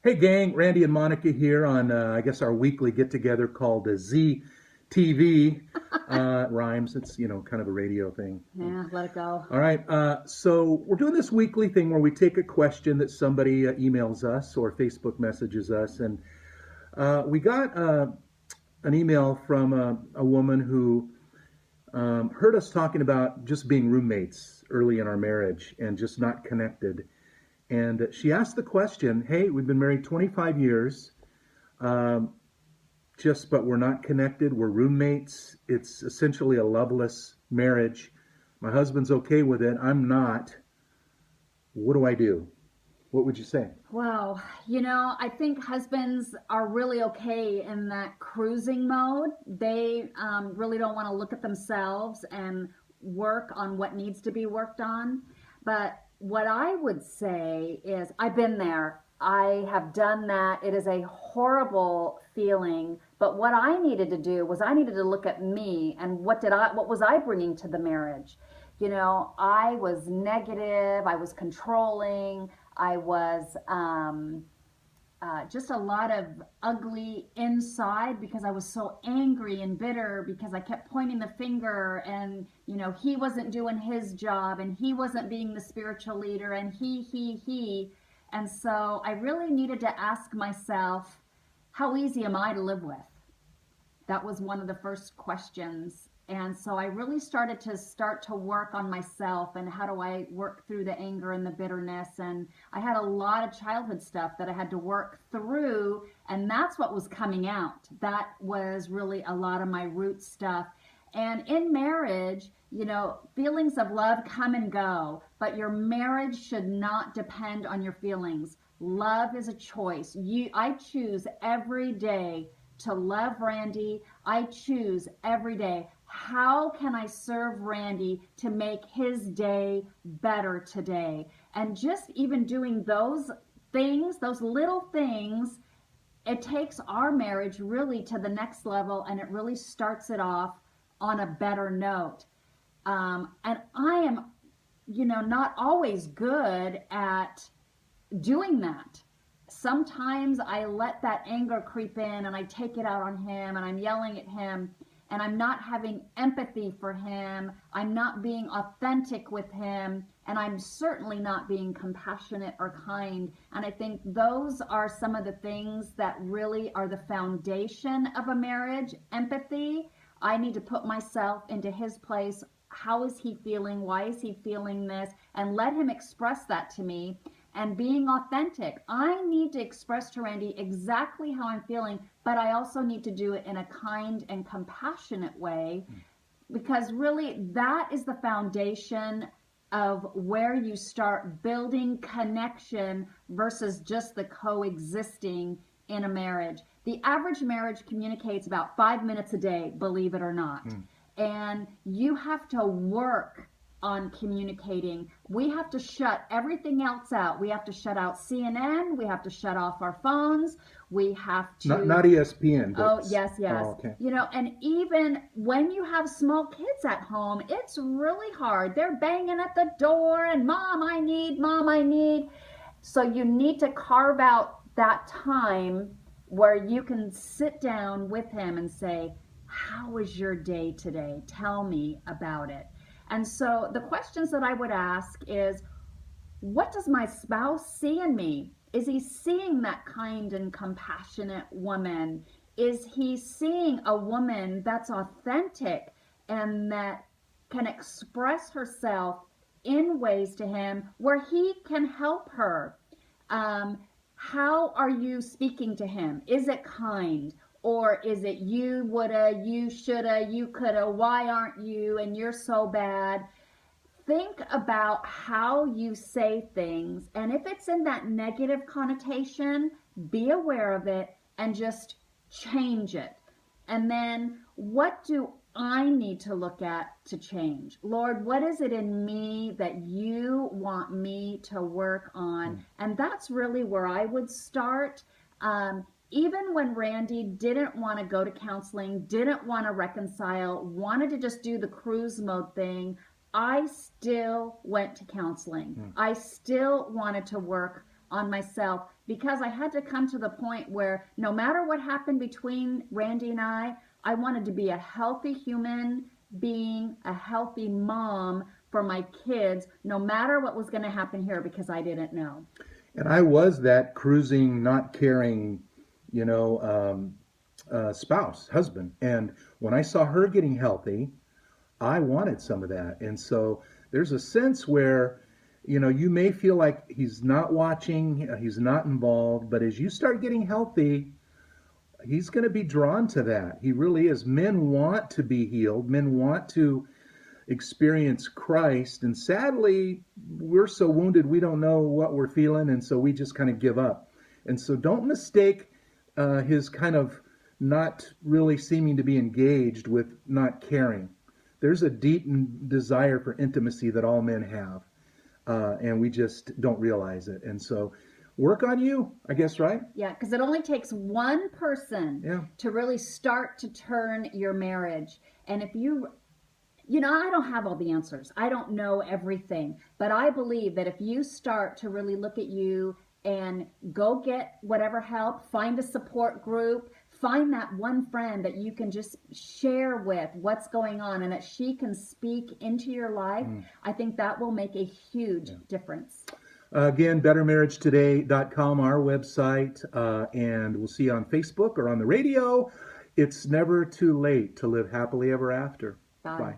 Hey gang, Randy and Monica here on I guess our weekly get together called ZTV. Rhymes. It's kind of a radio thing. Yeah, let it go. All right. So we're doing this weekly thing where we take a question that somebody emails us or Facebook messages us, and we got an email from a woman who heard us talking about just being roommates early in our marriage and just not connected. And she asked the question, "Hey, we've been married 25 years, um, but we're not connected. We're roommates. It's essentially a loveless marriage. My husband's okay with it. I'm not. What do I do?" What would you say? Wow. I think husbands are really okay in that cruising mode. They really don't want to look at themselves and work on what needs to be worked on. But what I would say is, I've been there. I have done that. It is a horrible feeling. But what I needed to do was I needed to look at me and what was I bringing to the marriage? I was negative, I was controlling, I was just a lot of ugly inside because I was so angry and bitter because I kept pointing the finger and, he wasn't doing his job and he wasn't being the spiritual leader and he. And so I really needed to ask myself, how easy am I to live with? That was one of the first questions. And so I really start to work on myself and how do I work through the anger and the bitterness. And I had a lot of childhood stuff that I had to work through, and that's what was coming out. That was really a lot of my root stuff. And in marriage, feelings of love come and go, but your marriage should not depend on your feelings. Love is a choice. I choose every day to love Randy. I choose every day, how can I serve Randy to make his day better today? And just even doing those things, those little things, it takes our marriage really to the next level, and it really starts it off on a better note. And I am, not always good at doing that. Sometimes I let that anger creep in and I take it out on him and I'm yelling at him and I'm not having empathy for him. I'm not being authentic with him, and I'm certainly not being compassionate or kind. And I think those are some of the things that really are the foundation of a marriage. Empathy. I need to put myself into his place. How is he feeling? Why is he feeling this? And let him express that to me. And being authentic. I need to express to Randy exactly how I'm feeling, but I also need to do it in a kind and compassionate way, because really that is the foundation of where you start building connection versus just the coexisting in a marriage. The average marriage communicates about 5 minutes a day, believe it or not. And you have to work on communicating. We have to shut everything else out. We have to shut out CNN. We have to shut off our phones. We have Not to. not ESPN, but Oh, yes, yes. oh, okay. And even when you have small kids at home, it's really hard. They're banging at the door and mom, I need, mom, I need. So you need to carve out that time where you can sit down with him and say, how was your day today? Tell me about it. And so the questions that I would ask is, what does my spouse see in me? Is he seeing that kind and compassionate woman? Is he seeing a woman that's authentic and that can express herself in ways to him where he can help her? Um, how are you speaking to him? Is it kind? Or is it you woulda, you shoulda, you coulda, why aren't you, and you're so bad? Think about how you say things, and if it's in that negative connotation, be aware of it and just change it. And then, what do I need to look at to change? Lord, what is it in me that you want me to work on? And that's really where I would start. Even when Randy didn't want to go to counseling, didn't want to reconcile, wanted to just do the cruise mode thing, I still went to counseling. I still wanted to work on myself, because I had to come to the point where no matter what happened between Randy and I wanted to be a healthy human being, a healthy mom for my kids, no matter what was going to happen here, because I didn't know. And I was that cruising, not caring, spouse, husband. And when I saw her getting healthy, I wanted some of that. And so there's a sense where, you may feel like he's not watching, he's not involved, but as you start getting healthy, he's going to be drawn to that. He really is. Men want to be healed. Men want to experience Christ. And sadly, we're so wounded, we don't know what we're feeling. And so we just kind of give up. And so don't mistake his kind of not really seeming to be engaged with not caring. There's a deep desire for intimacy that all men have. And we just don't realize it. And so work on you, I guess, right? Yeah, because it only takes one person Yeah. to really start to turn your marriage. And if I don't have all the answers. I don't know everything. But I believe that if you start to really look at you and go get whatever help, find a support group, find that one friend that you can just share with what's going on and that she can speak into your life, I think that will make a huge difference. Again, bettermarriagetoday.com, our website, and we'll see you on Facebook or on the radio. It's never too late to live happily ever after. Bye. Bye.